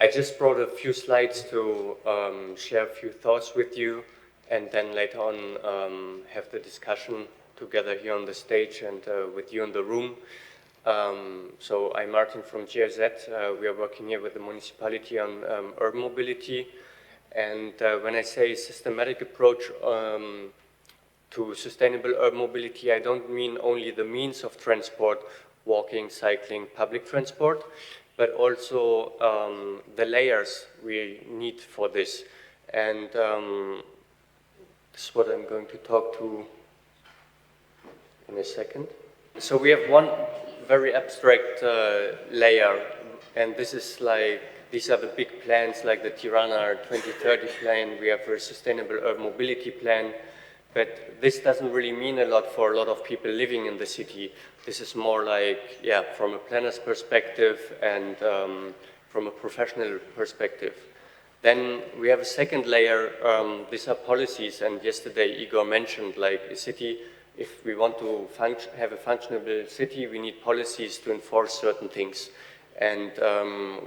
I just brought a few slides to share a few thoughts with you, and then later on have the discussion together here on the stage and with you in the room. So I'm Martin from GIZ. We are working here with the municipality on urban mobility. And when I say systematic approach to sustainable urban mobility, I don't mean only the means of transport, walking, cycling, public transport, but also the layers we need for this. And this is what I'm going to talk to in a second. So we have one very abstract layer, and this is like, these are the big plans like the Tirana 2030 plan. We have a sustainable urban mobility plan, but this doesn't really mean a lot for a lot of people living in the city. This is more like, yeah, from a planner's perspective and from a professional perspective. Then we have a second layer, these are policies, and yesterday Igor mentioned like a city, if we want to have a functionable city, we need policies to enforce certain things. And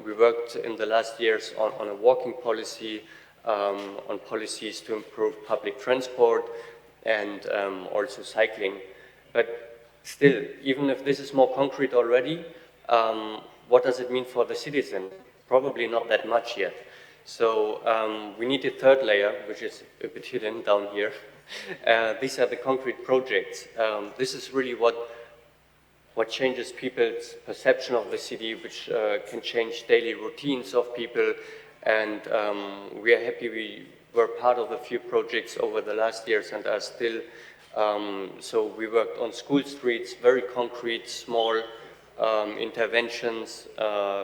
we worked in the last years on a walking policy, on policies to improve public transport, and also cycling. But still, even if this is more concrete already, what does it mean for the citizen? Probably not that much yet. So we need a third layer, which is a bit hidden down here. These are the concrete projects. This is really what changes people's perception of the city, which can change daily routines of people. And we are happy we were part of a few projects over the last years and are still. So we worked on school streets, very concrete, small interventions,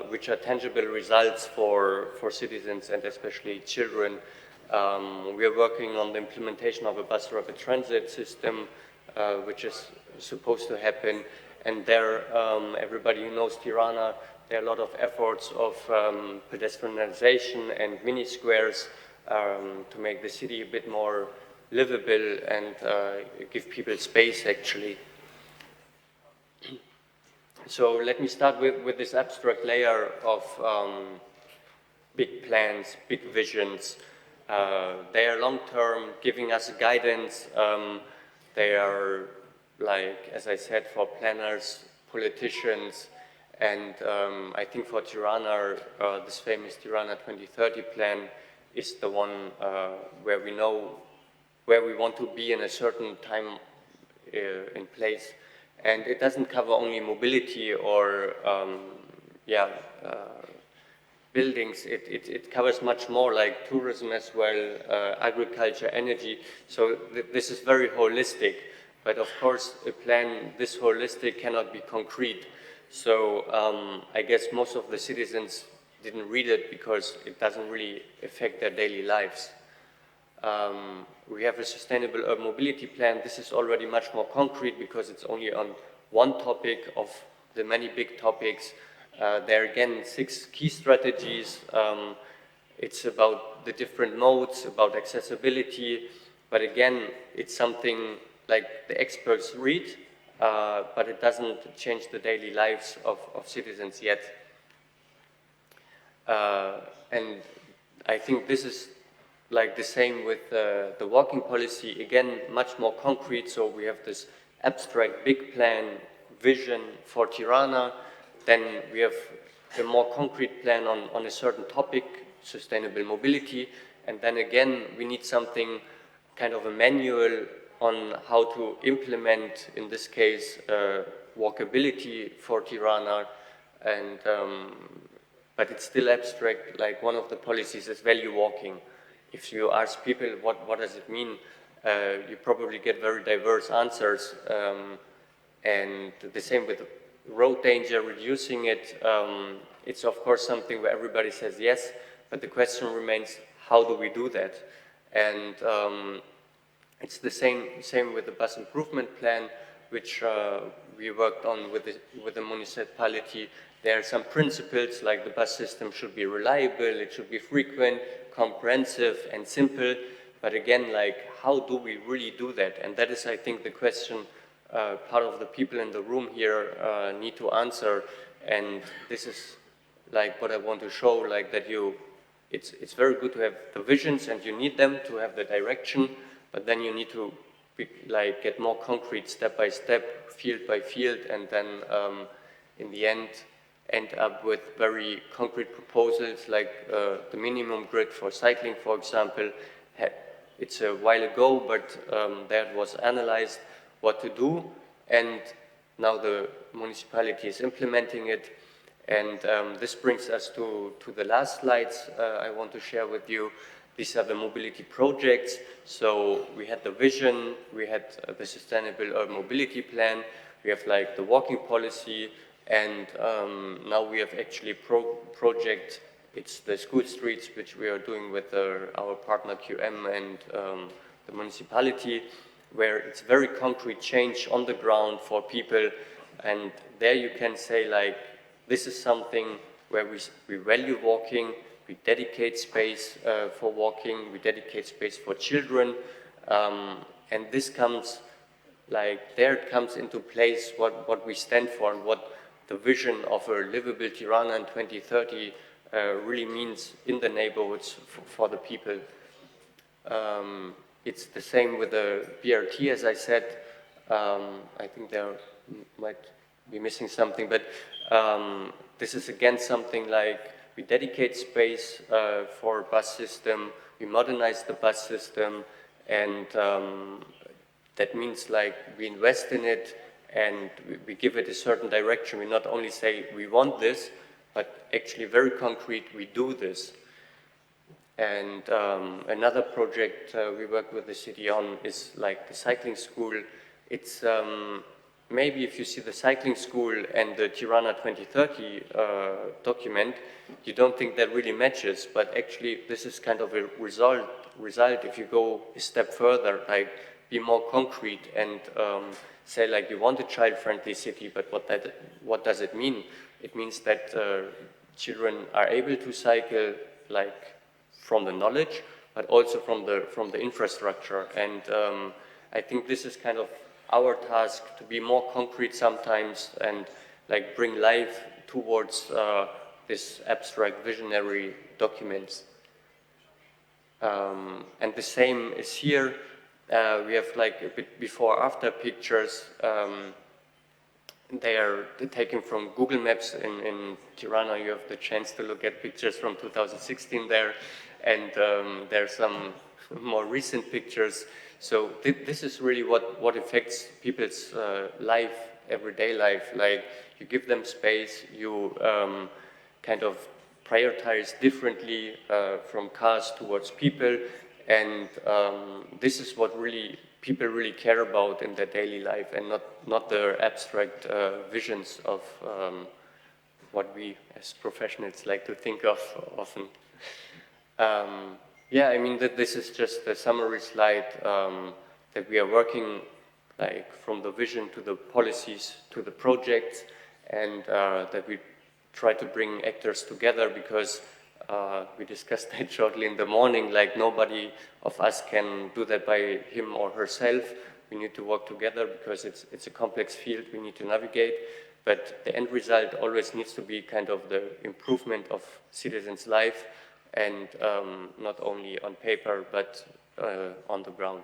which are tangible results for citizens and especially children. We are working on the implementation of a bus rapid transit system, which is supposed to happen. And there, everybody who knows Tirana, there are a lot of efforts of pedestrianization and mini squares to make the city a bit more livable and give people space, actually. So let me start with this abstract layer of big plans, big visions. They are long-term, giving us guidance. They are, like, as I said, for planners, politicians, and I think for Tirana, this famous Tirana 2030 plan is the one where we know where we want to be in a certain time in place. And it doesn't cover only mobility or buildings. It covers much more, like tourism as well, agriculture, energy. So this is very holistic. But of course, a plan this holistic cannot be concrete. So I guess most of the citizens didn't read it because it doesn't really affect their daily lives. We have a sustainable urban mobility plan. This is already much more concrete because it's only on one topic of the many big topics. There are again 6 key strategies. It's about the different modes, about accessibility, but again, it's something like the experts read, but it doesn't change the daily lives of citizens yet. And I think this is like the same with the walking policy, again, much more concrete. So we have this abstract big plan vision for Tirana. Then we have a more concrete plan on a certain topic, sustainable mobility. And then again, we need something, kind of a manual on how to implement, in this case, walkability for Tirana. And, but it's still abstract, like one of the policies is value walking. If you ask people what does it mean, you probably get very diverse answers. And the same with road danger, reducing it. It's of course something where everybody says yes, but the question remains, how do we do that? And it's the same with the bus improvement plan, which we worked on with the municipality. There are some principles, like the bus system should be reliable, it should be frequent, comprehensive, and simple. But again, like, how do we really do that? And that is, I think, the question part of the people in the room here need to answer. And this is like what I want to show, like that it's very good to have the visions and you need them to have the direction, but then you need to like get more concrete step by step, field by field, and then in the end up with very concrete proposals like the minimum grid for cycling, for example. It's a while ago, but that was analyzed what to do, and now the municipality is implementing it. And this brings us to the last slides I want to share with you. These are the mobility projects. So we had the vision, we had the sustainable urban mobility plan, we have like the walking policy, and now we have actually project. It's the school streets, which we are doing with our partner QM and the municipality, where it's very concrete change on the ground for people. And there you can say, like, this is something where we value walking, we dedicate space for walking, we dedicate space for children, and this comes, like, there it comes into place what we stand for and what the vision of a livable Tirana in 2030 really means in the neighborhoods for the people. It's the same with the BRT, as I said. I think there might be missing something, but this is again something like we dedicate space for a bus system, we modernize the bus system, and that means like we invest in it and we give it a certain direction. We not only say we want this, but actually very concrete, we do this. And another project we work with the city on is like the cycling school. It's maybe if you see the cycling school and the Tirana 2030 document, you don't think that really matches, but actually this is kind of a result if you go a step further, like be more concrete and say like you want a child-friendly city, but what does it mean? It means that children are able to cycle like from the knowledge, but also from the infrastructure. And I think this is kind of our task, to be more concrete sometimes and like bring life towards this abstract visionary documents. And the same is here. We have like a bit before after pictures. They are taken from Google Maps in Tirana. You have the chance to look at pictures from 2016 there, and there are some more recent pictures. So this is really what affects people's life, everyday life. Like you give them space, you kind of prioritize differently from cars towards people, and this is what really people really care about in their daily life, and not their abstract visions of what we as professionals like to think of often. Yeah, I mean that this is just a summary slide that we are working like from the vision to the policies to the projects, and that we try to bring actors together, because we discussed that shortly in the morning, like nobody of us can do that by him or herself. We need to work together because it's a complex field we need to navigate, but the end result always needs to be kind of the improvement of citizens' life, and not only on paper, but on the ground.